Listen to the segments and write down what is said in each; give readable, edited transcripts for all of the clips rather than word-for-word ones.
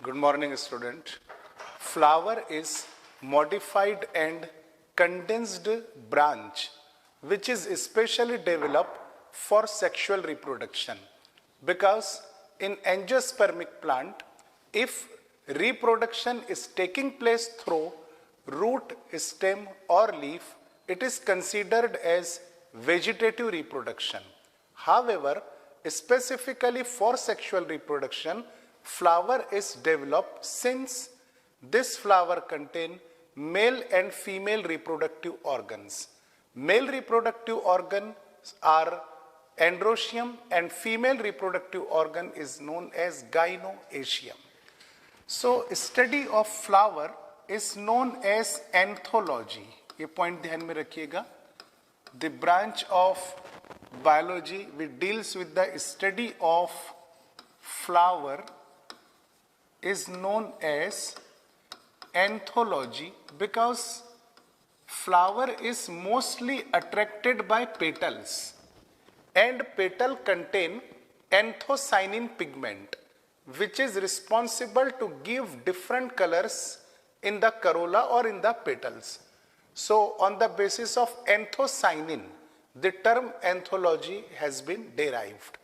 Good morning, student. Flower is modified and condensed branch which is especially developed for sexual reproduction because in angiospermic plant, if reproduction is taking place through root, stem or leaf, it is considered as vegetative reproduction. However, specifically for sexual reproduction, flower is developed since this flower contains male and female reproductive organs. Male reproductive organs are androecium and female reproductive organ is known as gynoecium. So, study of flower is known as anthology. ये point ध्यान में रखिएगा. The branch of biology which deals with the study of flower is known as anthology because flower is mostly attracted by petals and petal contain anthocyanin pigment which is responsible to give different colors in the corolla or in the petals. So on the basis of anthocyanin, the term anthology has been derived.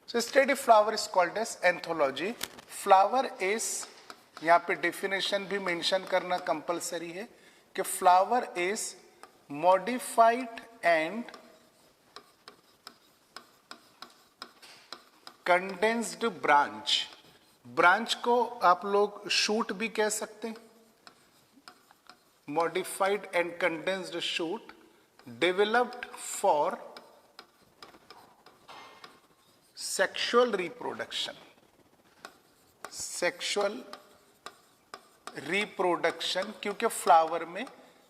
So study flower is called as anthology. Flower is, यहाँ पे definition भी mention करना compulsory है कि flower is modified and condensed branch. Branch को आप लोग shoot भी कह सकते हैं. Modified and condensed shoot developed for sexual reproduction. Sexual reproduction क्योंकि फ्लावर में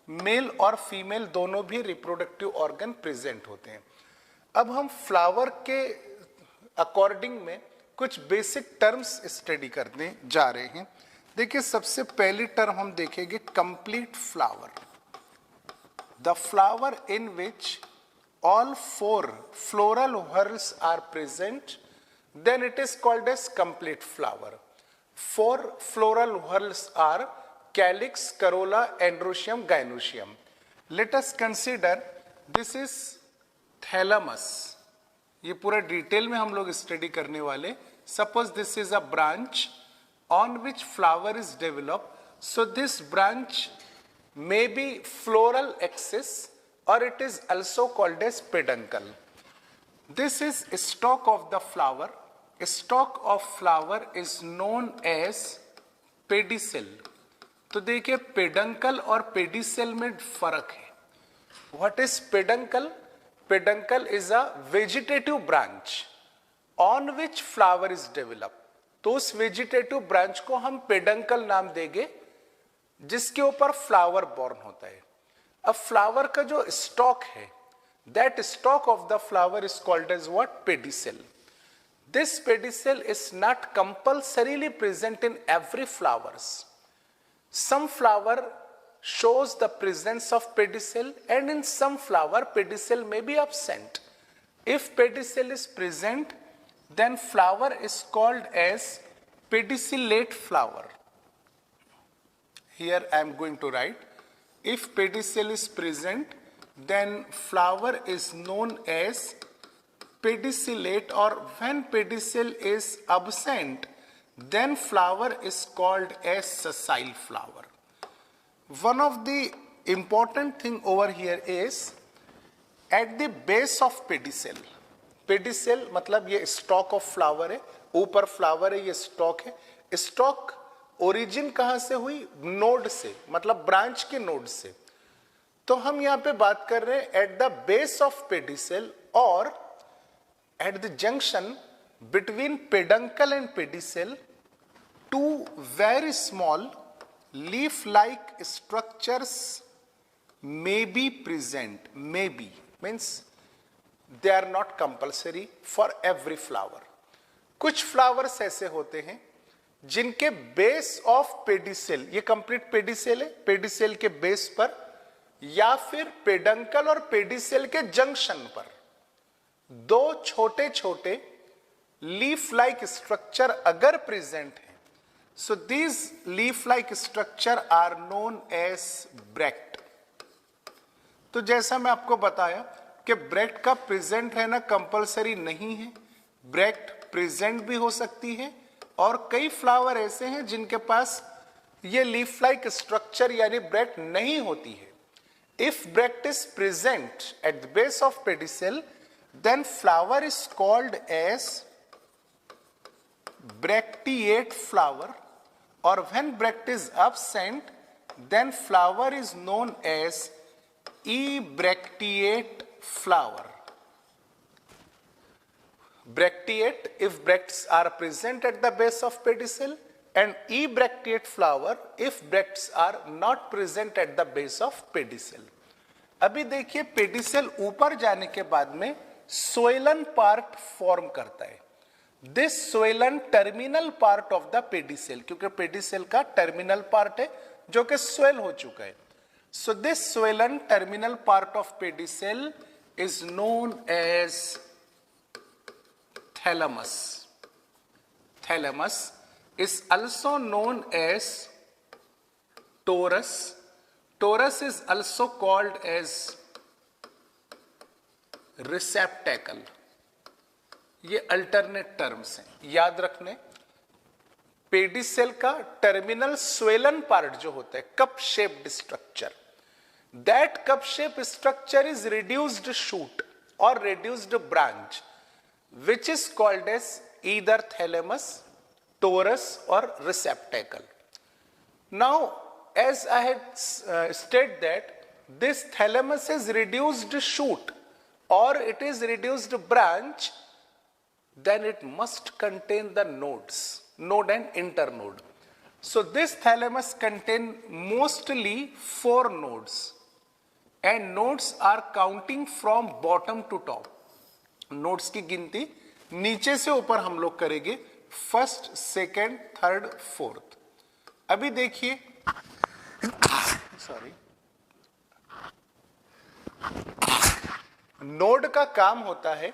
मेल और फीमेल दोनों भी रिप्रोडक्टिव ऑर्गन प्रेजेंट होते हैं. अब हम फ्लावर के अकॉर्डिंग में कुछ बेसिक टर्म्स स्टडी करने जा रहे हैं. देखिए सबसे पहली टर्म हम देखेंगे complete flower. The flower in which all four floral whorls are present, then it is called as complete flower. Four floral whorls are calyx, corolla, androecium, gynoecium. Let us consider this is thalamus. ये पूरा detail में हम लोग study करने वाले. Suppose this is a branch on which flower is developed. So this branch may be floral axis or it is also called as peduncle. This is stalk of the flower. Stalk of flower is known as pedicel. तो देखिए peduncle और pedicel में फर्क है. What is peduncle? Peduncle is a vegetative branch on which flower is developed. तो उस vegetative branch को हम peduncle नाम देंगे जिसके ऊपर flower born होता है. अब फ्लावर का जो स्टॉक है, that stalk of the flower is called as what? Pedicel. This pedicel is not compulsorily present in every flowers. Some flower shows the presence of pedicel and in some flower pedicel may be absent. If pedicel is present, then flower is called as pedicellate flower. Here I am going to write, if pedicel is present, then flower is known as pedicellate, or when pedicel is absent, then flower is called as sessile flower. One of the important thing over here is at the base of pedicel. Pedicel मतलब ये stalk of flower है, ऊपर flower है, ये stalk है. Stalk origin कहां से हुई? नोड से, मतलब ब्रांच के नोड से. तो हम यहां पे बात कर रहे हैं at the base of pedicel और at the junction between peduncle and pedicel, to very small leaf like structures may be present. May be means they are not compulsory for every flower. कुछ flowers ऐसे होते हैं जिनके base of pedicel, ये complete pedicel है, pedicel के base पर या फिर पेडंकल और पेडिसेल के जंक्शन पर दो छोटे छोटे लीफ लाइक स्ट्रक्चर अगर प्रेजेंट है, So these leaf-like structure are known as bract. तो जैसा मैं आपको बताया कि ब्रैक्ट का प्रेजेंट रहना कंपलसरी नहीं है, ब्रैक्ट प्रेजेंट भी हो सकती है, और कई फ्लावर ऐसे हैं जिनके पास ये लीफ लाइक स्ट्रक्चर यानी ब्रैक्ट नहीं होती है। If bract is present at the base of pedicel, then flower is called as bracteate flower, और when bract is absent, then flower is known as ebracteate flower. Bracteate if bracts are present at the base of pedicel, and ebracteate flower if bracts are not present at the base of pedicel. अभी देखिए pedicel ऊपर जाने के बाद में सोइलन part form करता है। This swollen terminal part of the pedicel, क्योंकि पेडिसेल का टर्मिनल पार्ट है जो कि स्वेल हो चुका है। So this swollen terminal part of pedicel is known as thalamus. Thalamus is also known as torus. Torus is also called as receptacle. ये alternate terms हैं, याद रखने। पेडिसेल का टर्मिनल स्वेलन पार्ट जो होता है, cup shaped structure, that cup shape structure is reduced shoot और reduced branch, which is called as either thalamus, torus or receptacle. Now, as I had stated that this thalamus is reduced shoot or it is reduced branch, then it must contain the nodes, node and internode. So this thalamus contain mostly 4 nodes, and nodes are counting from bottom to top. Nodes की गिनती नीचे से ऊपर हम लोग करेंगे, first, second, third, fourth. अभी देखिए, सॉरी, नोड का काम होता है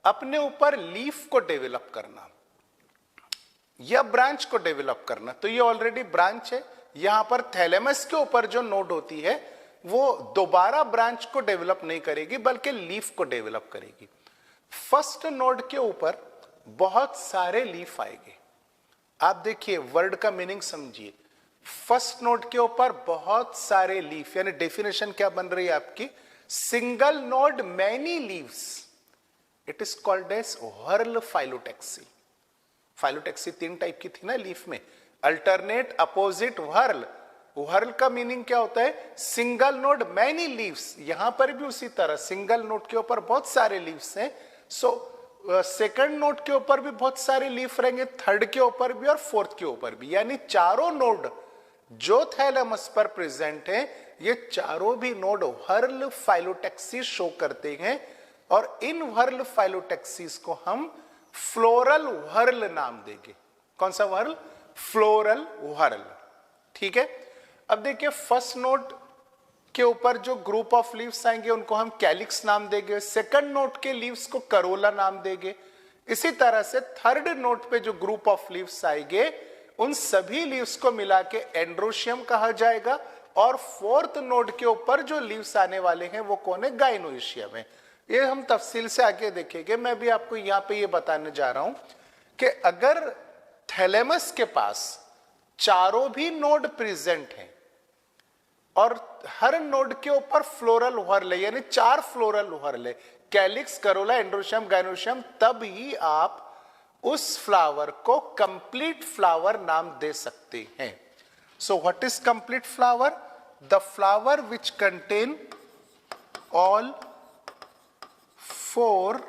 अपने ऊपर लीफ को डेवलप करना या ब्रांच को डेवलप करना। तो ये ऑलरेडी ब्रांच है, यहां पर थैलेमस के ऊपर जो नोड होती है वो दोबारा ब्रांच को डेवलप नहीं करेगी बल्कि लीफ को डेवलप करेगी। फर्स्ट नोड के ऊपर बहुत सारे लीफ आएंगे। आप देखिए, वर्ड का मीनिंग समझिए। फर्स्ट नोड के ऊपर बहुत सारे लीफ, यानी डेफिनेशन क्या बन रही है आपकी, single node many leaves, it is called as whorl phyllotaxy. Phyllotaxy 3 type की थी ना लीफ में, अल्टरनेट, अपोजिट, व्हर्ल। व्हर्ल का मीनिंग क्या होता है, सिंगल नोड मैनी लीव्स। यहां पर भी उसी तरह सिंगल नोड के ऊपर बहुत सारे लीव्स हैं। सो सेकंड नोड के ऊपर भी बहुत सारे लीफ रहेंगे, थर्ड के ऊपर भी और फोर्थ के ऊपर भी, यानी चारों नोड जो थैलेमस पर प्रेजेंट है, ये चारों भी नोड व्हर्ल फाइलोटेक्सी शो करते हैं, और इन व्हर्ल फाइलोटेक्सीज को हम फ्लोरल व्हर्ल नाम देंगे। कौन सा व्हर्ल, फ्लोरल व्हर्ल। ठीक है। अब देखिए, फर्स्ट नोड के ऊपर जो ग्रुप ऑफ लीव्स आएंगे उनको हम कैलिक्स नाम देंगे, सेकंड नोड के लीव्स को करोला नाम देंगे। इसी तरह से थर्ड नोड पे जो ग्रुप ऑफ लीव्स आएंगे उन सभी लीव्स को मिला के एंड्रोशियम कहा जाएगा, और फोर्थ नोड के ऊपर जो लीव्स आने वाले हैं वो कौन है, गाइनोइशियम है। ये हम तफसील से आगे देखेंगे। मैं भी आपको यहाँ पे ये बताने जा रहा हूं कि अगर थैलेमस के पास चारों भी नोड प्रेजेंट हैं और हर नोड के ऊपर फ्लोरल व्हर्ल है, यानी 4 फ्लोरल व्हर्ल है, कैलिक्स, करोला, एंड्रोशियम, गाइनोशियम, तब ही आप उस फ्लावर को कंप्लीट फ्लावर नाम दे सकते हैं। सो what is complete flower, the flower which contain all 4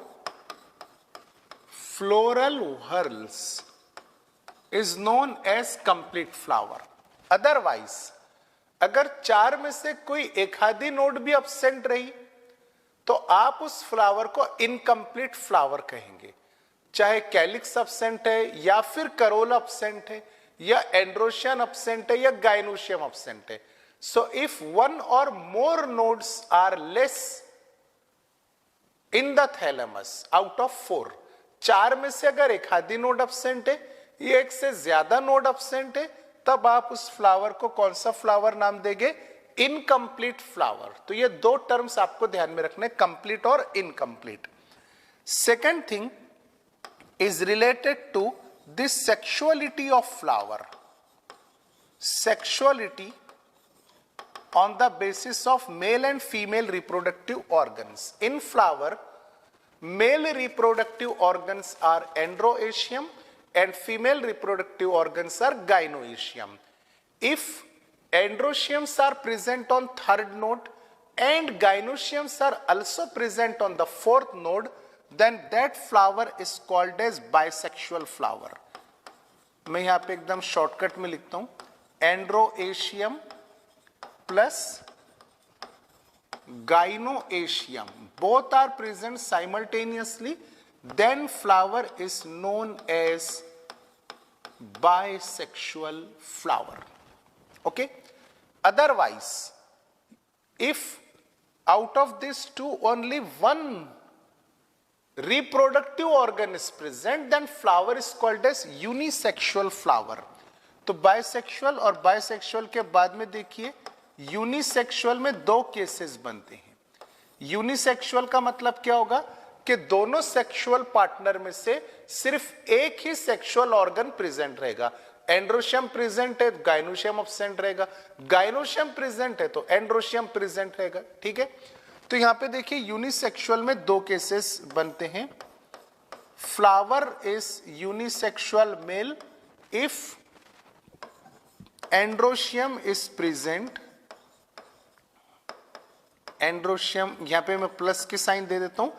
floral whorls is known as complete flower. Otherwise, अगर 4 में से कोई एक आधी नोड भी absent रही तो आप उस फ्लावर को इनकम्प्लीट फ्लावर कहेंगे, चाहे कैलिक्स absent है या फिर करोला absent है या एंड्रोशियम absent है या गाइनोशियम absent है। So if one or more nodes are less in the thalamus out of 4, 4 में से अगर एक आधी नोड absent है ये एक से ज्यादा नोड अब्सेंट है, तब आप उस फ्लावर को कौन सा फ्लावर नाम देंगे? Incomplete flower. तो ये दो टर्म्स आपको ध्यान में रखने, कंप्लीट और incomplete. Second thing is related to this sexuality of flower. Sexuality on the basis of male and female reproductive organs. In flower, male reproductive organs are androecium and female reproductive organs are gynoecium. If androeciums are present on third node and gynoeciums are also present on the fourth node, then that flower is called as bisexual flower. मैं यहां पे एकदम shortcut में लिखता हूं, एंड्रोएशियम plus gynoecium, both are present simultaneously, then flower is known as bisexual flower. Okay, otherwise if out of these two only one reproductive organ is present, then flower is called as unisexual flower. तो bisexual और bisexual के बाद में देखिए unisexual में दो cases बनते हैं। यूनिसेक्सुअल का मतलब क्या होगा कि दोनों सेक्सुअल पार्टनर में से सिर्फ एक ही सेक्सुअल ऑर्गन प्रेजेंट रहेगा। एंड्रोशियम प्रेजेंट है, गाइनोशियम अब्सेंट रहेगा, गाइनोशियम प्रेजेंट है तो एंड्रोशियम प्रेजेंट रहेगा। ठीक है, तो यहां पे देखिए यूनिसेक्सुअल में दो केसेस बनते हैं। Flower is unisexual male if androecium is present, androecium यहां पे मैं प्लस की साइन दे देता हूं,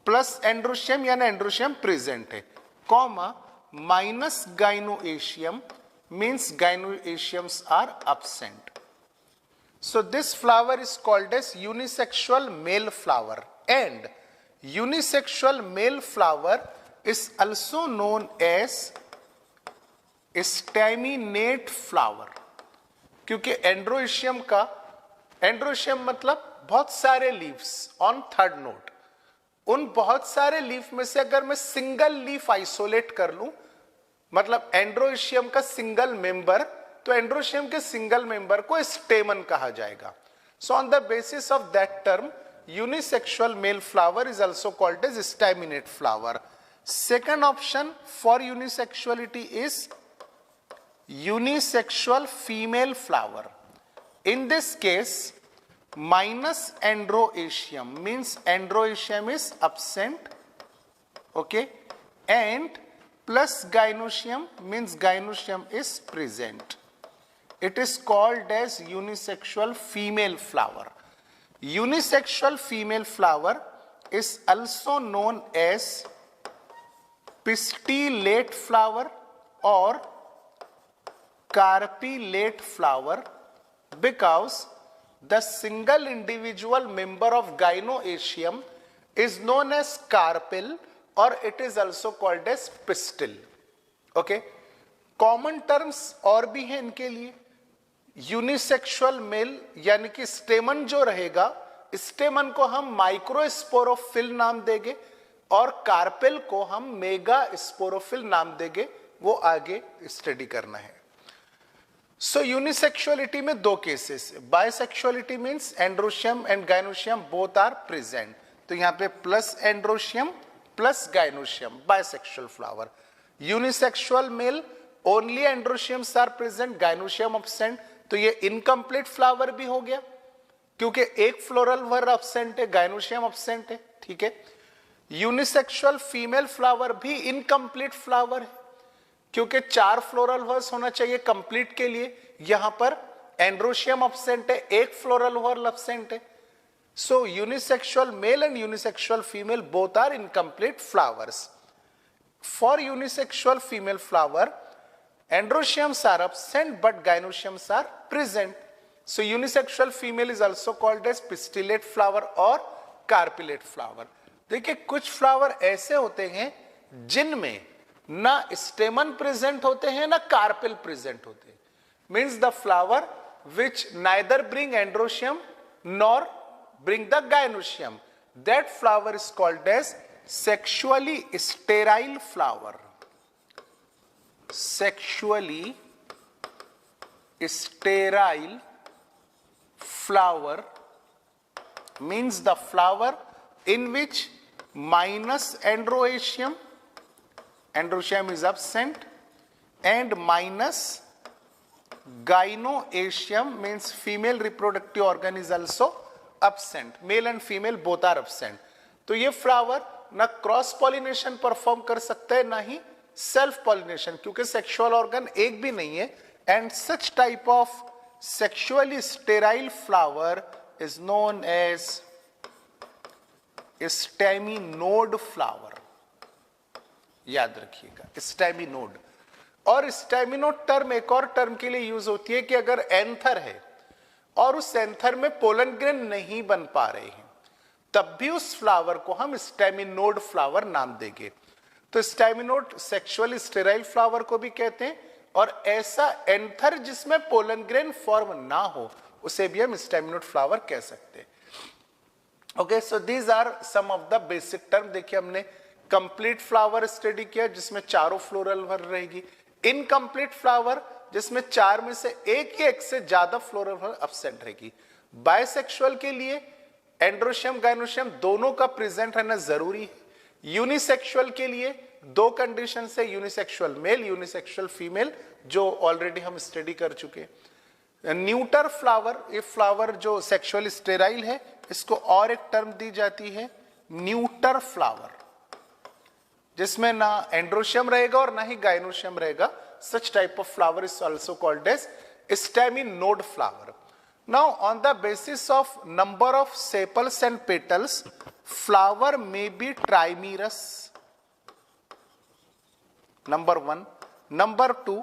प्लस एंड्रोशियम यानी एंड्रोशियम प्रेजेंट है, comma minus gynoecium means gynoeciums are absent. So this flower is called as unisexual male flower, and unisexual male flower is also known as staminate flower. क्योंकि एंड्रोएशियम का, एंड्रोएशियम मतलब बहुत सारे लीव्स ऑन थर्ड नोड, उन बहुत सारे leaf में से अगर मैं सिंगल लीफ आइसोलेट कर लूं, मतलब एंड्रोएशियम का सिंगल मेंबर, तो एंड्रोशियम के सिंगल मेंबर को स्टेमन कहा जाएगा। So on the basis of that term unisexual male flower is also called as staminate flower. Second option for unisexuality is unisexual female flower. In this case minus androecium means androecium is absent, okay, and plus gynoecium means gynoecium is present. It is called as unisexual female flower. Unisexual female flower is also known as pistillate flower or carpellate flower because the single individual member of gynoecium is known as carpel or it is also called as pistil. Okay, common terms और भी हैं इनके लिए। Unisexual mail यानी कि स्टेमन जो रहेगा, स्टेमन को हम माइक्रोस्पोरोफिल नाम देंगे और कार्पेल को हम मेगा स्पोरोफिल नाम देंगे, वो आगे स्टडी करना है। सो यूनिसेक्सुअलिटी में दो cases, bisexuality means androecium and gynoecium both are present, तो यहां पे plus androecium plus gynoecium, bisexual flower. Unisexual male only androeciums are present, gynoecium absent, तो ये इनकम्प्लीट फ्लावर भी हो गया क्योंकि एक फ्लोरल वर्ड अब्सेंट है, गाइनोशियम अब्सेंट है। ठीक है, यूनिसेक्सुअल फीमेल फ्लावर भी इनकम्प्लीट फ्लावर है क्योंकि 4 फ्लोरल वर्स होना चाहिए कंप्लीट के लिए, यहां पर एंड्रोशियम अब्सेंट है, एक फ्लोरल वर्ल अब्सेंट है। So unisexual male and unisexual female both are incomplete flowers. For unisexual female flower androeciums are absent but gynoeciums are present. So unisexual female is also called as pistillate flower or carpellate flower. देखिए कुछ flower ऐसे होते हैं जिनमें ना स्टेमन present होते हैं ना कार्पेल प्रेजेंट होते हैं, means the flower which neither bring androecium nor bring the gynoecium, that flower is called as sexually sterile flower. sexually sterile flower means the flower in which minus androecium is absent, and minus gynoecium means female reproductive organ is also absent. Male and female both are absent. तो ये flower ना cross pollination perform कर सकता है ना ही self pollination, क्योंकि sexual organ एक भी नहीं है. And such type of sexually sterile flower is known as staminode flower. याद रखिएगा, स्टेमिनोड. और स्टेमिनोड टर्म एक और टर्म के लिए यूज होती है कि अगर एंथर है और उस एंथर में पोलन ग्रेन नहीं बन पा रहे हैं, तब भी उस फ्लावर को हम स्टेमिनोड फ्लावर नाम देंगे. तो स्टेमिनोड सेक्सुअली स्टेराइल फ्लावर को भी कहते हैं, और ऐसा एंथर जिसमें पोलन ग्रेन फॉर्म ना हो उसे भी हम स्टेमिनोड फ्लावर कह सकते हैं. Okay, so these are some of the basic term. देखिए, हमने कंप्लीट फ्लावर स्टडी किया जिसमें चारों फ्लोरल भर रहेगी. इनकम्प्लीट फ्लावर जिसमें चार में से एक से ज्यादा फ्लोरल भर एब्सेंट रहेगी. बायसेक्सुअल के लिए एंड्रोशियम गायनोशियम दोनों का प्रेजेंट रहना जरूरी है. यूनिसेक्सुअल के लिए दो कंडीशन है, यूनिसेक्सुअल मेल, यूनिसेक्सुअल फीमेल, जो ऑलरेडी हम स्टडी कर चुके हैं. न्यूटर फ्लावर, ये फ्लावर जो सेक्सुअली स्टेराइल है, इसको और एक टर्म दी जाती है न्यूटर फ्लावर, जिसमें ना एंड्रोशियम रहेगा और ना ही गायनोशियम रहेगा. Such type of flower is also called as staminode flower. Now, on the basis of number of sepals and petals, flower may be trimerous. Number 1. Number 2,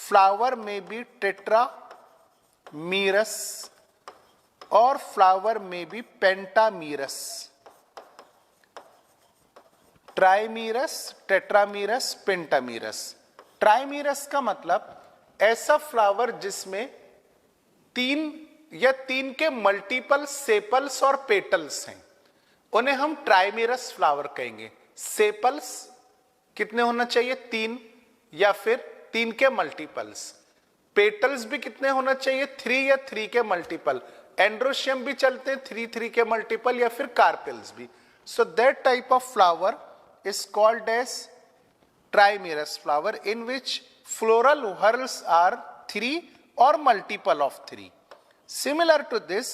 flower may be tetramerous or flower may be pentamerous. Trimerous, tetramerous, pentamerous. Trimerous का मतलब ऐसा flower जिसमें तीन या तीन के multiple sepals और petals हैं, उन्हें हम ट्राइमेरस फ्लावर कहेंगे. सेपल्स कितने होना चाहिए? तीन, या फिर तीन के मल्टीपल्स. पेटल्स भी कितने होना चाहिए? 3 या 3 के मल्टीपल. एंड्रोशियम भी चलते हैं 3 के मल्टीपल, या फिर कार्पेल्स भी. So that type of flower is called as trimerous flower in which floral whorls are 3 or multiple of 3. Similar to this,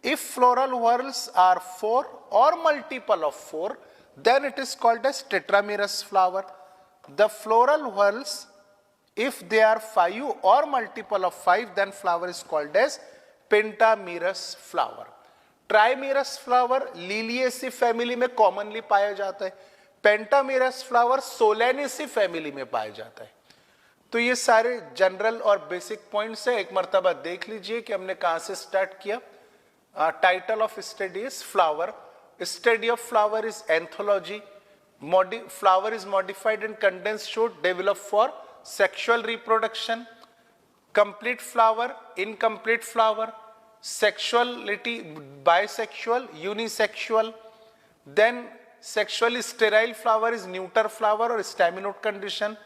if floral whorls are 4 or multiple of 4, then it is called as tetramerous flower. The floral whorls, if they are 5 or multiple of 5, then flower is called as pentamerous flower. Trimerous flower Liliaceae family में commonly पाया जाता है. Pentamerous flower Solanaceae family में पाया जाता है. तो ये सारे जनरल और बेसिक पॉइंट्स है. एक मर्तबा देख लीजिए कि हमने कहां से स्टार्ट किया. Title of study is flower. Study of flower is anthology. Flower is modified and condensed shoot develop for sexual reproduction. Complete flower, incomplete flower, sexuality, bisexual, unisexual. Then sexually sterile flower is neuter flower और staminode condition.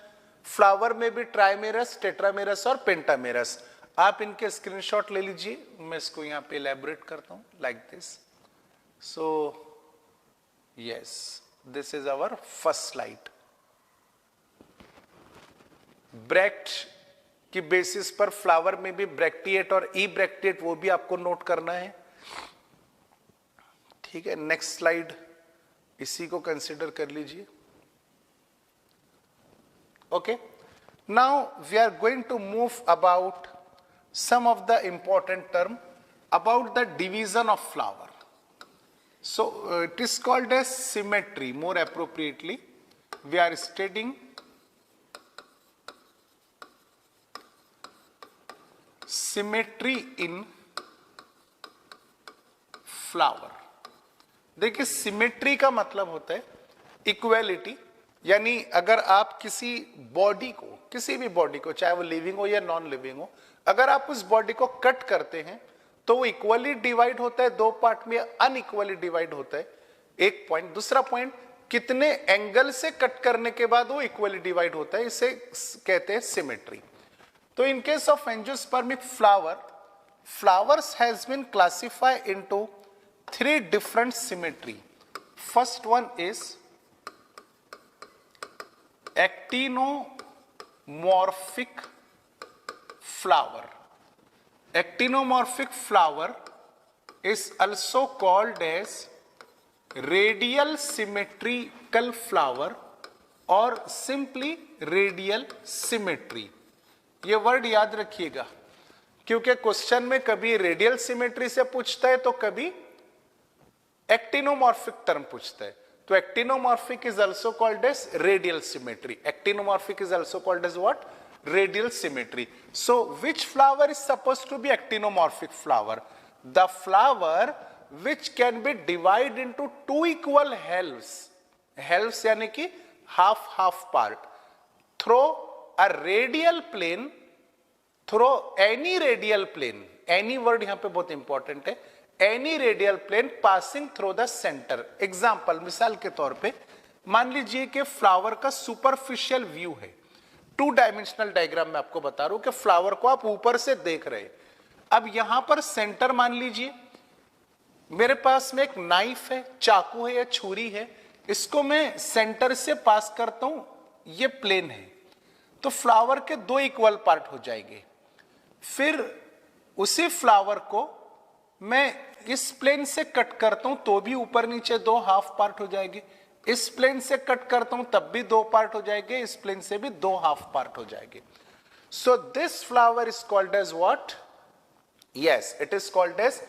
Flower में भी ट्राइमेरस, tetramerous और pentamerous. आप इनके screenshot ले लीजिए. मैं इसको यहां पे एलैबोरेट करता हूं like this. So yes, this is our first slide. Bract की बेसिस पर फ्लावर में भी ब्रैक्टिएट और ई ब्रैक्टिएट, वो भी आपको नोट करना है. ठीक है, नेक्स्ट स्लाइड इसी को कंसिडर कर लीजिए. Okay, now we are going to move about some of the important term about the division of flower. So it is called as symmetry. More appropriately, we are studying symmetry in flower. देखिए, symmetry का मतलब होता है equality. यानी अगर आप किसी body को, किसी भी बॉडी को, चाहे वो लिविंग हो या नॉन लिविंग हो, अगर आप उस बॉडी को कट करते हैं तो वो इक्वली डिवाइड होता है दो पार्ट में, अनइक्वली डिवाइड होता है. एक पॉइंट. दूसरा पॉइंट, कितने एंगल से कट करने के बाद वो इक्वली डिवाइड होता है, इसे कहते हैं सिमेट्री। तो इन case of angiospermic flower, flowers has been classified into 3 different symmetry. First one is actinomorphic flower. Actinomorphic flower is also called as radial symmetrical flower or simply radial symmetry. ये word याद रखिएगा, क्योंकि question में कभी radial symmetry से पूछता है तो कभी एक्टिनोमॉर्फिक टर्म पूछता है। तो actinomorphic is also called as radial symmetry. Actinomorphic is also called as what? Radial symmetry. So which flower is supposed to be actinomorphic flower? The flower which can be divided into 2 equal halves, halves यानी कि half part, through a radial plane, through any radial plane, any word यहाँ पे बहुत important है, any radial plane passing through the center. Example, मिसाल के तौर पे मान लीजिए कि फ्लावर का सुपरफिशियल व्यू है, 2 डायमेंशनल डायग्राम में आपको बता रहा हूं कि फ्लावर को आप ऊपर से देख रहे हैं। अब यहां पर सेंटर मान लीजिए मेरे पास में एक नाइफ है, चाकू है या छुरी है, इसको मैं सेंटर से पास करता हूं, ये प्लेन है, तो फ्लावर के 2 इक्वल पार्ट हो जाएंगे। फिर उसी फ्लावर को मैं इस प्लेन से कट करता हूं तो भी ऊपर नीचे 2 हाफ पार्ट हो जाएंगे, इस प्लेन से कट करता हूं तब भी 2 पार्ट हो जाएंगे, इस प्लेन से भी 2 हाफ पार्ट हो जाएंगे। So this flower is called as what? Yes, it is called as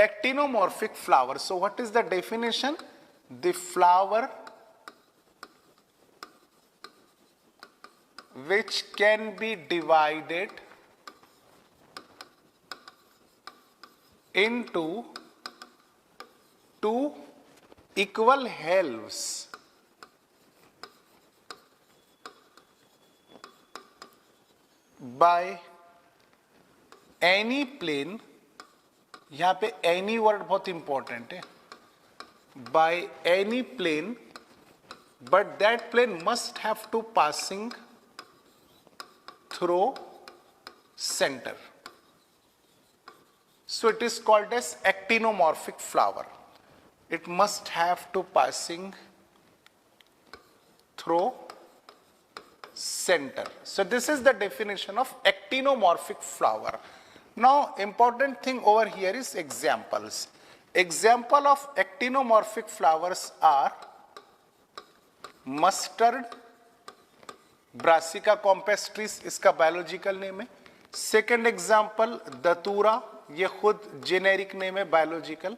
actinomorphic flower. So what is the definition? The flower which can be divided into 2 equal halves by any plane, यहां पे any word बहुत important है, by any plane, but that plane must have to passing through center, so it is called as actinomorphic flower. It must have to passing through center. So this is the definition of actinomorphic flower. Now important thing over here is examples. Example of actinomorphic flowers are mustard, Brassica campestris इसका biological name है। Second example datura, ये खुद generic name है biological,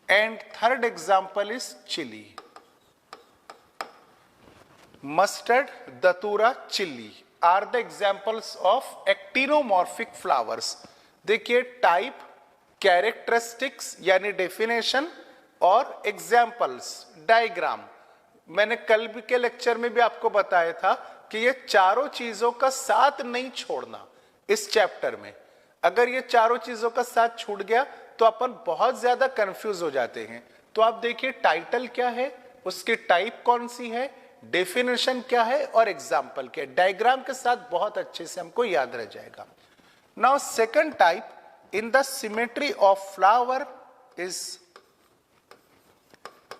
and third example is chili. Mustard, datura, chili are the examples of actinomorphic flowers. देखिए type, characteristics यानी definition और examples, diagram. मैंने कल के लेक्चर में भी आपको बताया था कि ये चारों चीजों का साथ नहीं छोड़ना इस चैप्टर में। अगर ये चारों चीजों का साथ छूट गया तो अपन बहुत ज्यादा कंफ्यूज हो जाते हैं। तो आप देखिए टाइटल क्या है, उसकी टाइप कौन सी है, डेफिनेशन क्या है और एग्जाम्पल क्या है, डायग्राम के साथ बहुत अच्छे से हमको याद रह जाएगा। Now second type in the symmetry of flower is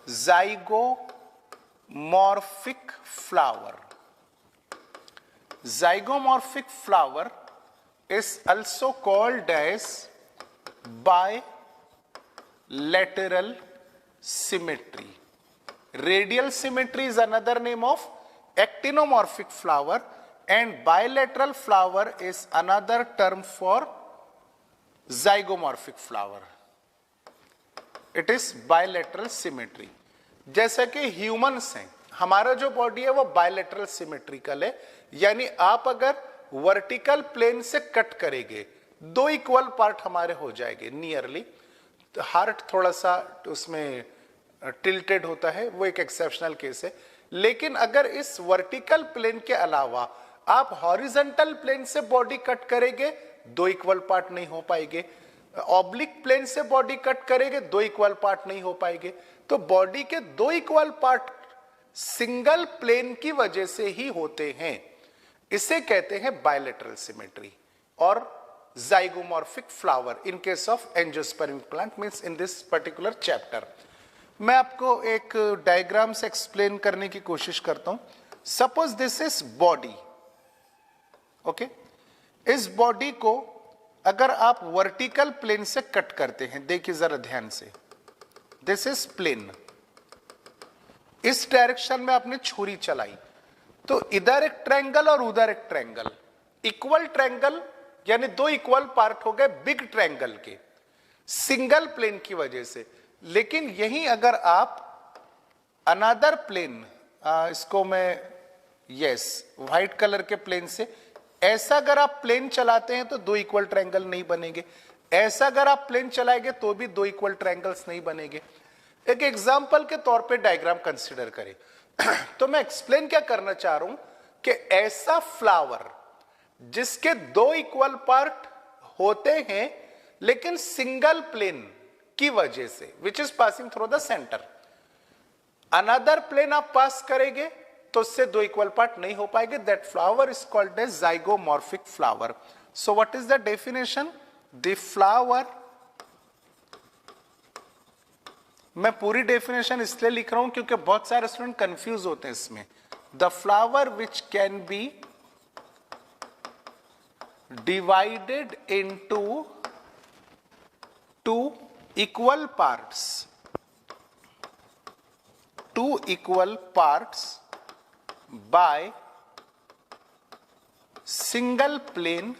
zygomorphic flower. Zygomorphic flower is also called as bilateral symmetry. Radial symmetry is another name of actinomorphic flower, and bilateral flower is another term for zygomorphic flower. It is bilateral symmetry. जैसा कि humans हैं, हमारा जो body है वो bilateral symmetrical है, यानी आप अगर वर्टिकल प्लेन से कट करेंगे 2 इक्वल पार्ट हमारे हो जाएंगे नियरली। तो हार्ट थोड़ा सा उसमें टिल्टेड होता है, वो एक एक्सेप्शनल केस है। लेकिन अगर इस वर्टिकल प्लेन के अलावा आप हॉरिजॉन्टल प्लेन से बॉडी कट करेंगे 2 इक्वल पार्ट नहीं हो पाएंगे, ऑब्लिक प्लेन से बॉडी कट करेंगे 2 इक्वल पार्ट नहीं हो पाएंगे। तो बॉडी के 2 इक्वल पार्ट सिंगल प्लेन की वजह से ही होते हैं। इसे कहते हैं बायलैटरल सिमेट्री और zygomorphic flower in case of angiospermic plant, means in this particular chapter. मैं आपको एक डायग्राम से एक्सप्लेन करने की कोशिश करता हूं। Suppose this is body, okay. इस बॉडी को अगर आप वर्टिकल प्लेन से कट करते हैं, देखिए जरा ध्यान से, दिस इज प्लेन, इस डायरेक्शन में आपने छुरी चलाई तो इधर एक ट्रायंगल और उधर एक ट्रायंगल, इक्वल ट्रायंगल, यानी दो इक्वल पार्ट हो गए बिग ट्रायंगल के, सिंगल प्लेन की वजह से। लेकिन यही अगर आप अनदर प्लेन, इसको मैं व्हाइट कलर के प्लेन से ऐसा अगर आप प्लेन चलाते हैं तो दो इक्वल ट्रायंगल नहीं बनेंगे, ऐसा अगर आप प्लेन चलाएंगे तो भी दो इक्वल ट्रायंगल्स नहीं बनेंगे। एक एग्जांपल के तौर पे डायग्राम कंसीडर करें तो मैं एक्सप्लेन क्या करना चाह रहा हूं कि ऐसा फ्लावर जिसके दो इक्वल पार्ट होते हैं लेकिन सिंगल प्लेन की वजह से, which is passing through the center, another plane आप पास करेंगे तो उससे दो इक्वल पार्ट नहीं हो पाएंगे, that flower is called as zygomorphic flower. So what is the definition? The flower, मैं पूरी डेफिनेशन इसलिए लिख रहा हूं क्योंकि बहुत सारे स्टूडेंट कंफ्यूज होते हैं इसमें। The flower which can be divided into to equal parts, two equal parts by single plane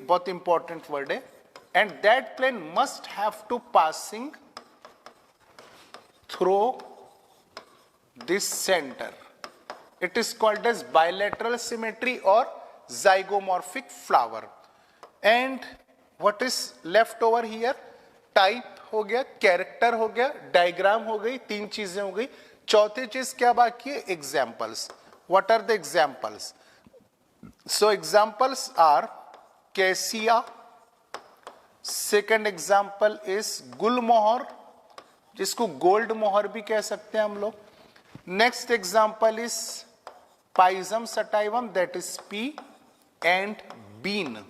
बहुत इंपॉर्टेंट वर्ड है, and that plane must have to passing through this center. It is called as bilateral symmetry or zygomorphic flower. And what is left over here? Type हो गया, character हो गया, diagram हो गई, तीन चीजें हो गई। चौथी चीज क्या बाकी है? Examples. What are the examples? So examples are cassia, second example is gulmohar, जिसको गोल्ड मोहर भी कह सकते हैं हम लोग। Next example is pisum sativum, that is pea, and bean.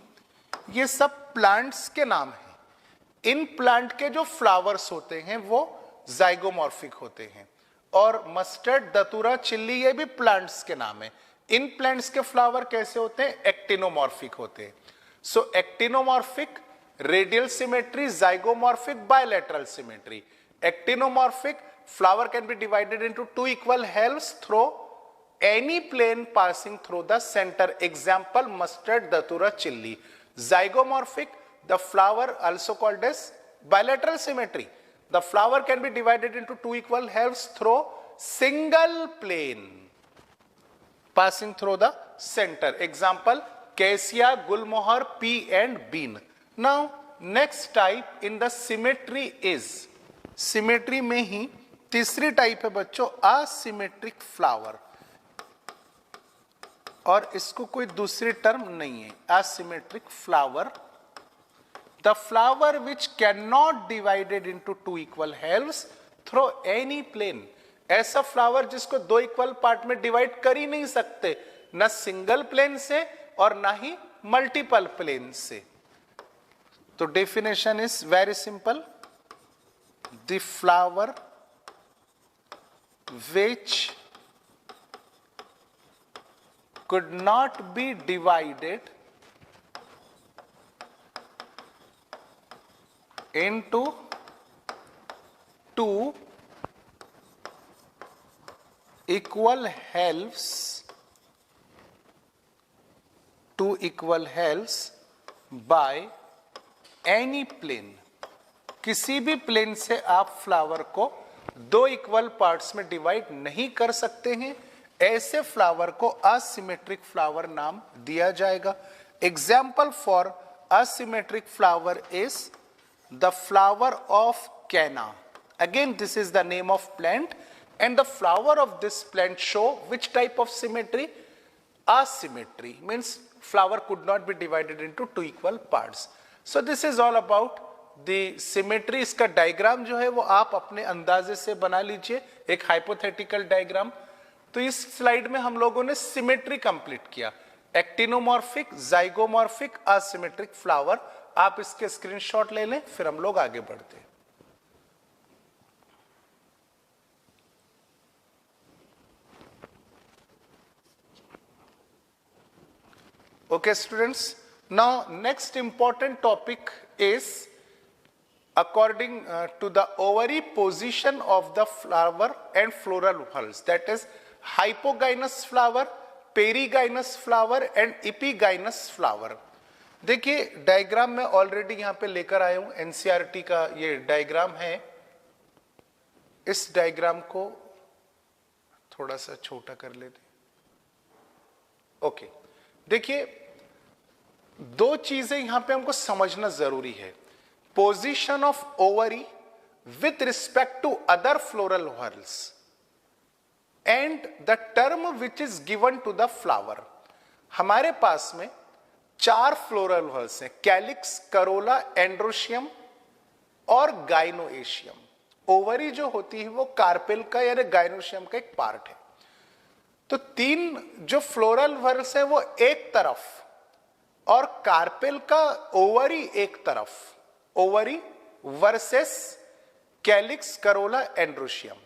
ये सब प्लांट्स के नाम हैं। इन प्लांट के जो फ्लावर्स होते हैं वो ज़ाइगोमॉर्फिक होते हैं। और मस्टर्ड, दतूरा, चिल्ली, ये भी प्लांट्स के नाम है। इन प्लांट्स के फ्लावर कैसे होते हैं? एक्टिनोमॉर्फिक होते हैं। So actinomorphic, radial symmetry, zygomorphic, bilateral symmetry. Actinomorphic, flower can be divided into two equal halves through any plane passing through the center. Example, mustard, datura, chilli. Zygomorphic, the flower also called as bilateral symmetry. The flower can be divided into two equal halves through single plane passing through the center. Example, cassia, gulmohar, pea and bean. Now next type in the symmetry is, symmetry में ही तीसरी type है बच्चों, asymmetric flower. और इसको कोई दूसरी term नहीं है, asymmetric flower. The flower which can not divided into two equal halves through any plane. ऐसा फ्लावर जिसको दो इक्वल पार्ट में डिवाइड कर ही नहीं सकते, न सिंगल प्लेन से और ना ही मल्टीपल प्लेन से। तो definition is very simple, the flower which could not be divided into two equal halves, by any plane। किसी भी प्लेन से आप फ्लावर को दो इक्वल पार्ट्स में डिवाइड नहीं कर सकते हैं, ऐसे फ्लावर को असिमेट्रिक फ्लावर नाम दिया जाएगा। Example for asymmetric flower is the flower of canna. Again this is the name of plant and the flower of this plant show which type of symmetry? Asymmetry means flower could not be divided into two equal parts. So this is all about the symmetry, इसका diagram जो है वो आप अपने अंदाजे से बना लीजिए, एक हाइपोथेटिकल डायग्राम। तो इस स्लाइड में हम लोगों ने सिमेट्री कंप्लीट किया, एक्टिनोमॉर्फिक, जाइगोमॉर्फिक, असिमेट्रिक फ्लावर। आप इसके स्क्रीनशॉट ले लें, फिर हम लोग आगे बढ़ते हैं। Okay students, now next important topic is according to the ovary position of the flower and floral whorls, that is hypogynous flower, perigynous flower and epigynous flower। देखिए डायग्राम मैं ऑलरेडी यहां पे लेकर आया हूं, एनसीईआरटी का ये डायग्राम है। इस डायग्राम को थोड़ा सा छोटा कर लेते। ओके, देखिए दो चीजें यहां पे हमको समझना जरूरी है। Position of ovary with respect to other floral whorls and the term which is given to the flower. हमारे पास में 4 फ्लोरल व्हर्ल्स हैं, कैलिक्स, करोला, एंड्रोशियम और गाइनोएशियम। ओवरी जो होती है वो कार्पेल का यानी गाइनोशियम का एक पार्ट है। तो 3 जो फ्लोरल व्हर्ल्स है वो एक तरफ और कार्पेल का ओवरी एक तरफ, ovary versus calyx, corolla, androecium.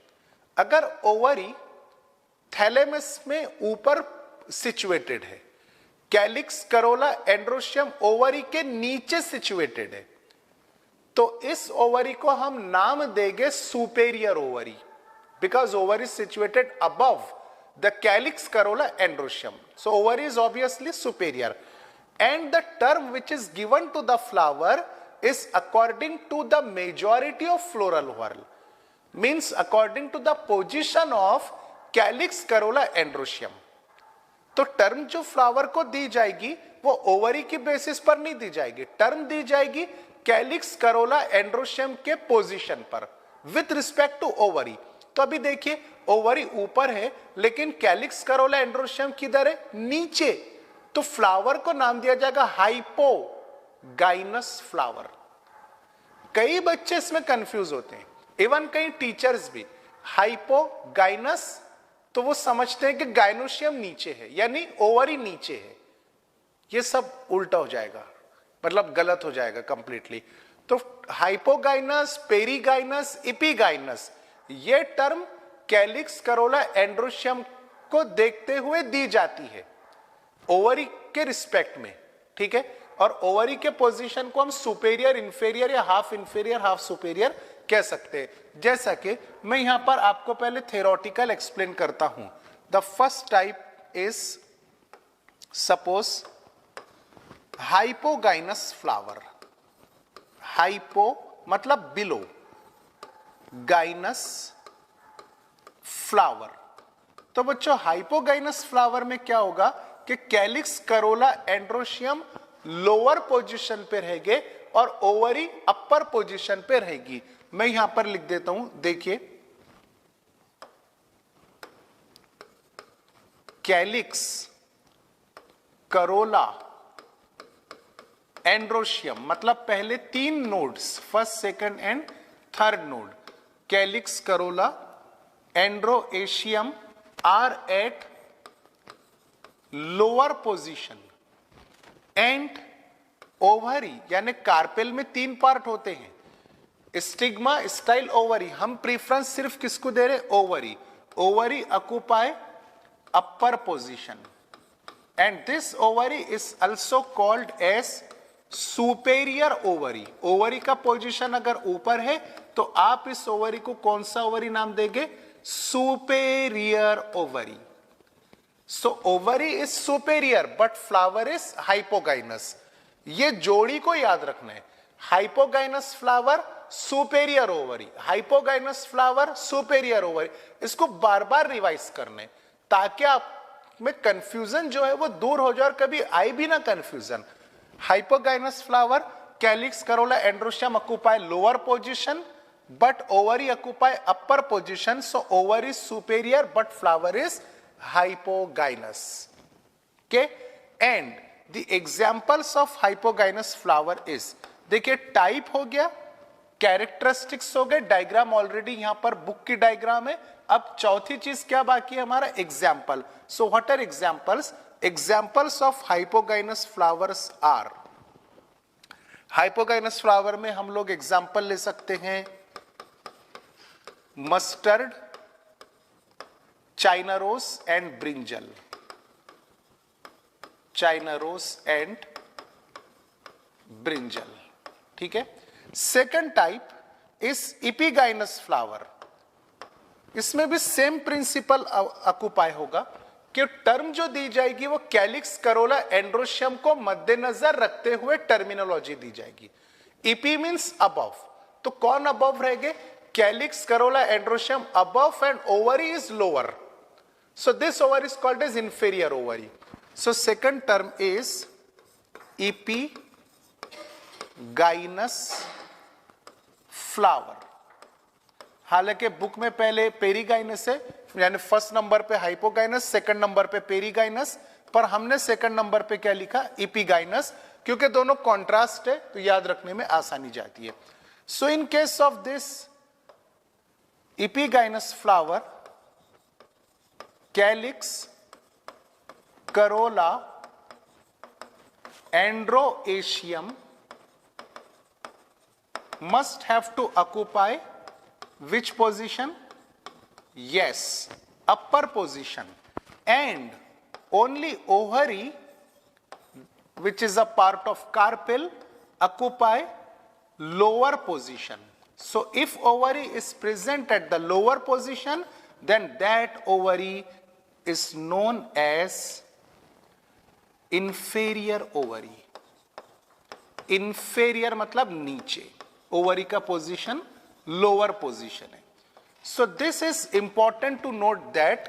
अगर ओवरी थैलेमस में ऊपर सिचुएटेड है, कैलिक्स, करोला, एंड्रोशियम ओवरी के नीचे सिचुएटेड है, तो इस ओवरी को हम नाम देंगे superior ovary, because ovary is situated above the calyx, corolla, androecium, so ovary is obviously superior. And the term which is given to the flower is according to the majority of floral whorl, means according to the position of calyx, corolla, androecium। तो term जो flower को दी जाएगी वो ovary की basis पर नहीं दी जाएगी, term दी जाएगी कैलिक्स, करोला, एंड्रोशियम के पोजीशन पर विथ रिस्पेक्ट टू ओवरी। तो अभी देखिए ओवरी ऊपर है लेकिन कैलिक्स, करोला, एंड्रोशियम किधर है? नीचे। तो फ्लावर को नाम दिया जाएगा हाइपोगाइनस फ्लावर। कई बच्चे इसमें कंफ्यूज होते हैं, इवन कई टीचर्स भी। हाइपोगाइनस तो वो समझते हैं कि गाइनोशियम नीचे है यानी ओवरी नीचे है। ये सब उल्टा हो जाएगा, मतलब गलत हो जाएगा कंप्लीटली। तो हाइपोगाइनस, पेरीगाइनस, इपीगाइनस ये टर्म कैलिक्स, करोला, एंड्रोशियम को देखते हुए दी जाती है ओवरी के रिस्पेक्ट में, ठीक है। और ओवरी के पोजीशन को हम सुपेरियर, इंफेरियर या हाफ इंफेरियर, हाफ सुपेरियर कह सकते हैं। जैसा कि मैं यहां पर आपको पहले थ्योरेटिकल एक्सप्लेन करता हूं। The first type is suppose hypogynous flower. Hypo मतलब बिलो, गाइनस फ्लावर। तो बच्चों हाइपोगाइनस फ्लावर में क्या होगा कि calyx, corolla, androecium lower position पे रहेंगे और ओवरी अपर पोजीशन पे रहेगी। मैं यहां पर लिख देता हूं, देखिए कैलिक्स, करोला, एंड्रोशियम मतलब पहले 3 nodes, first, second and third node, calyx, corolla, androecium are at lower position and ovary यानी कार्पेल में 3 पार्ट होते हैं, स्टिग्मा, स्टाइल, ओवरी। हम प्रीफरेंस सिर्फ किसको दे रहे? Ovary. Ovary occupy upper position and this ovary is also called as superior ovary. Ovary का पोजीशन अगर ऊपर है तो आप इस ओवरी को कौन सा ओवरी नाम देंगे? Superior ovary. So ovary is superior but flower is hypogynous। ये जोड़ी को याद रखना है, hypogynous flower, superior ovary, hypogynous flower, superior ovary. इसको बार बार रिवाइज करना है ताकि आप में कंफ्यूजन जो है वो दूर हो जाए और कभी आई भी ना confusion. Hypogynous flower, calyx, corolla, androecium occupy lower position but ovary occupy upper position, so ovary is superior but flower is hypogynous, okay। And the examples of hypogynous flower is देखिए टाइप हो गया, characteristics हो गए, diagram already यहां पर book की diagram है। अब चौथी चीज क्या बाकी है हमारा, example. So what are examples? Examples of hypogynous flowers are, hypogynous flower में हम लोग एग्जाम्पल ले सकते हैं mustard, China rose and brinjal, China rose and brinjal, ठीक है। Second type is epigynous flower, इसमें भी सेम प्रिंसिपल ऑक्युपाई होगा कि टर्म जो दी जाएगी वो कैलिक्स, करोला, एंड्रोशियम को मद्देनजर रखते हुए टर्मिनोलॉजी दी जाएगी। इपी मींस अबव, तो कौन अबव रहेंगे? Calyx, corolla, androecium above and ovary is lower, so this ovary is called as inferior ovary. So second term is epigynous flower. हालांकि बुक में पहले पेरीगाइनस है, यानी फर्स्ट नंबर पे हाइपोगाइनस, सेकंड नंबर पे पेरीगाइनस, पर हमने सेकंड नंबर पे क्या लिखा, इपिगाइनस, क्योंकि दोनों कॉन्ट्रास्ट है तो याद रखने में आसानी जाती है। So in case of this epigynous flower, calyx, corolla, androecium must have to occupy which position? Yes, upper position, and only ovary, which is a part of carpel, occupy lower position. So if ovary is present at the lower position, then that ovary is known as inferior ovary. Inferior मतलब नीचे, ovary का position lower position है। So this is important to note that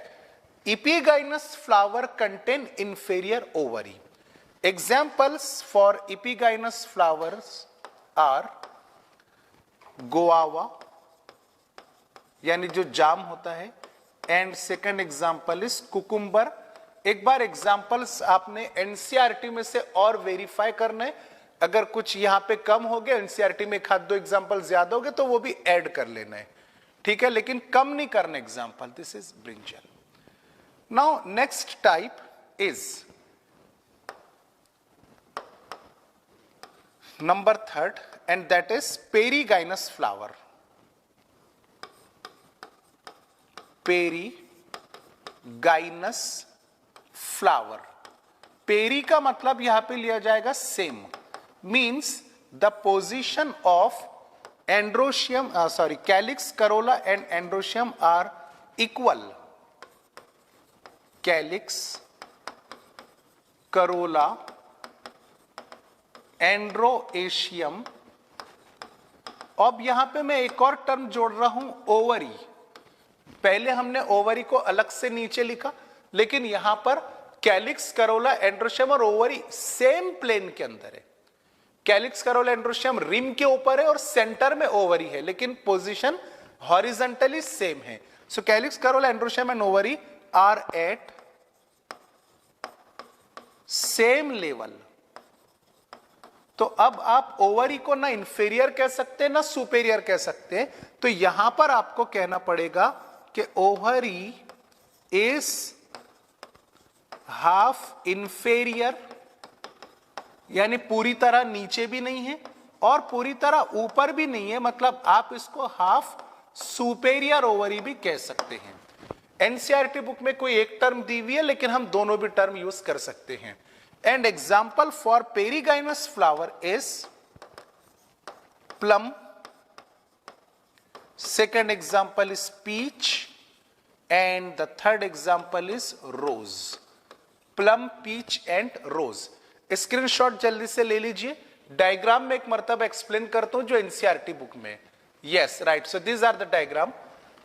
epigynous flower contain inferior ovary. Examples for epigynous flowers are guava, यानी जो जाम होता है, and second example is cucumber. एक बार examples आपने एनसीईआरटी में से और वेरीफाई करने, अगर कुछ यहां पे कम हो गया, एनसीईआरटी में एक हाथ दो एग्जाम्पल ज्यादा हो गए तो वो भी ऐड कर लेना है, ठीक है, लेकिन कम नहीं करना example. This is brinjal. Now next type is number third, and that is perigynous flower. Perigynous flower, peri का मतलब यहां पे लिया जाएगा same, means the position of androecium, calyx, corolla and androecium are equal. Calyx, corolla, androecium. अब यहां पे मैं एक और टर्म जोड़ रहा हूं, ओवरी। पहले हमने ओवरी को अलग से नीचे लिखा, लेकिन यहां पर कैलिक्स, करोला, एंड्रोशियम और ओवरी सेम प्लेन के अंदर है। कैलिक्स, करोला, एंड्रोशियम रिम के ऊपर है और सेंटर में ओवरी है, लेकिन पोजीशन हॉरिजॉन्टली सेम है। So calyx, corolla, androecium and ovary are at same level. तो अब आप ओवरी को ना इंफीरियर कह सकते ना सुपेरियर कह सकते, तो यहां पर आपको कहना पड़ेगा कि ओवरी इज हाफ इंफीरियर, यानी पूरी तरह नीचे भी नहीं है और पूरी तरह ऊपर भी नहीं है, मतलब आप इसको हाफ सुपेरियर ओवरी भी कह सकते हैं। एनसीईआरटी बुक में कोई एक टर्म दी हुई है, लेकिन हम दोनों भी टर्म यूज कर सकते हैं। And example for perigynous flower is plum, second example is peach, and the third example is rose. Plum, peach and rose. Screenshot जल्दी से ले लीजिए। डायग्राम में एक मर्तबा एक्सप्लेन करता हूं जो एनसीईआरटी बुक में। Yes right, so these are the diagram.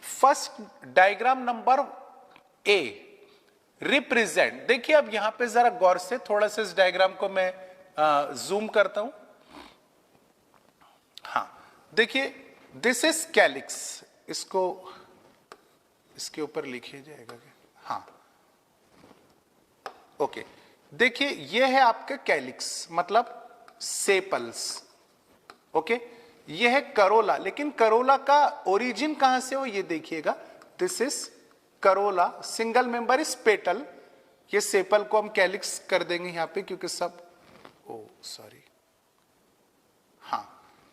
First diagram number A represent, देखिए अब यहां पे जरा गौर से थोड़ा सा इस डायग्राम को मैं जूम करता हूं। हाँ देखिए, दिस इज कैलिक्स, इसको इसके ऊपर लिखिए जाएगा क्या? हाँ ओके, देखिए ये है आपके कैलिक्स, मतलब सेपल्स, ओके, ये है करोला, लेकिन करोला का ओरिजिन कहां से हो ये देखिएगा, this is Corolla, single member is petal, ये सेपल को हम कैलिक्स कर देंगे यहां पे क्योंकि सब, ओ सॉरी, हाँ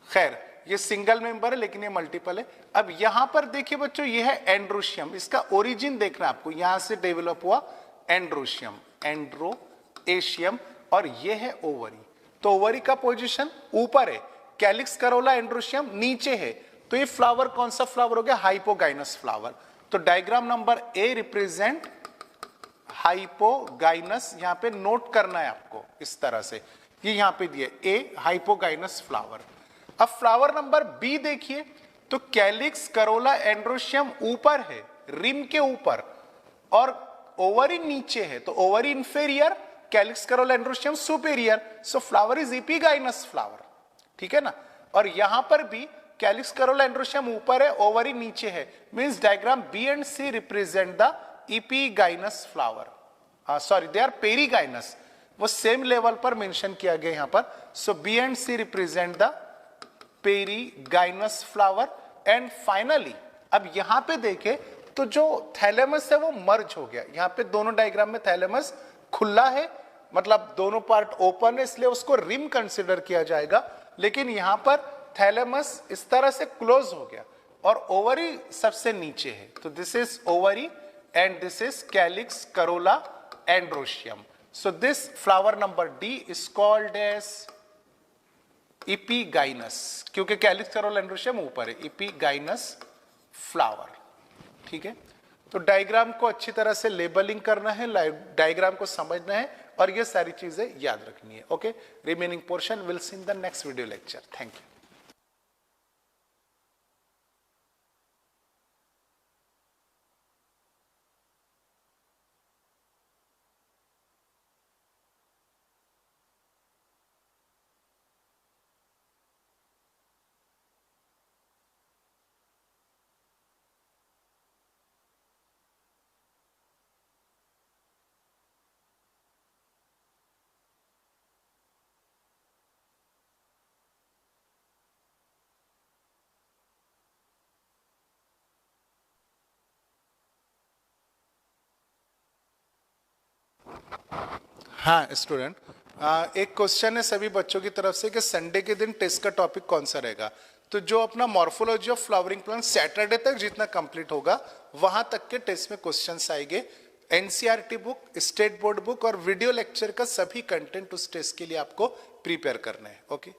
खैर ये सिंगल मेंबर है लेकिन ये मल्टीपल है। अब यहां पर देखिए बच्चों, ये है एंड्रोशियम, इसका ओरिजिन देखना है आपको, यहां से डेवलप हुआ एंड्रोशियम, एंड्रोएशियम, और ये है ओवरी। तो ओवरी का पोजीशन ऊपर है, कैलिक्स करोला एंड्रोशियम नीचे है, तो ये फ्लावर कौन सा फ्लावर हो गया, हाइपोगाइनस फ्लावर। तो diagram number A represent hypogynous, यहां पे नोट करना है आपको इस तरह से, ये यहां पे दिए ए हाइपोगाइनस फ्लावर। अब फ्लावर नंबर बी देखिए, तो कैलिक्स करोला एंड्रोशियम ऊपर है, रिम के ऊपर, और ओवरी नीचे है, तो ovary inferior, calyx corolla androecium superior, so flower is epigynous flower, ठीक है ना। और यहां पर भी कैलिक्स करोला एंड्रोशियम ऊपर है, ओवरी नीचे है, means diagram B and C represent the epigynous flower, sorry they are perigynous, वो सेम लेवल पर मेंशन किया गया यहां पर। So B and C represent the perigynous flower. And finally अब यहां पे देखें तो जो थैलेमस है वो मर्ज हो गया, यहां पे दोनों डायग्राम में थैलेमस खुला है, मतलब दोनों पार्ट ओपन है, इसलिए उसको रिम कंसिडर किया जाएगा, लेकिन यहां पर थैलेमस इस तरह से क्लोज हो गया और ओवरी सबसे नीचे है, तो this is ovary and this is calyx corolla androecium. So this flower number D is called as epigynous, क्योंकि कैलिक्स करोला एंड्रोशियम ऊपर है, एपिगाइनस फ्लावर, ठीक है। तो डायग्राम को अच्छी तरह से लेबलिंग करना है, डायग्राम को समझना है, और ये सारी चीजें याद रखनी है। Okay, remaining portion will see in the next video lecture. Thank you. हाँ स्टूडेंट, एक क्वेश्चन है सभी बच्चों की तरफ से कि संडे के दिन टेस्ट का टॉपिक कौन सा रहेगा। तो जो अपना morphology of flowering plant Saturday तक जितना कंप्लीट होगा वहां तक के टेस्ट में क्वेश्चंस आएंगे। NCERT book, state board book और वीडियो लेक्चर का सभी कंटेंट उस टेस्ट के लिए आपको प्रिपेयर करना है। ओके।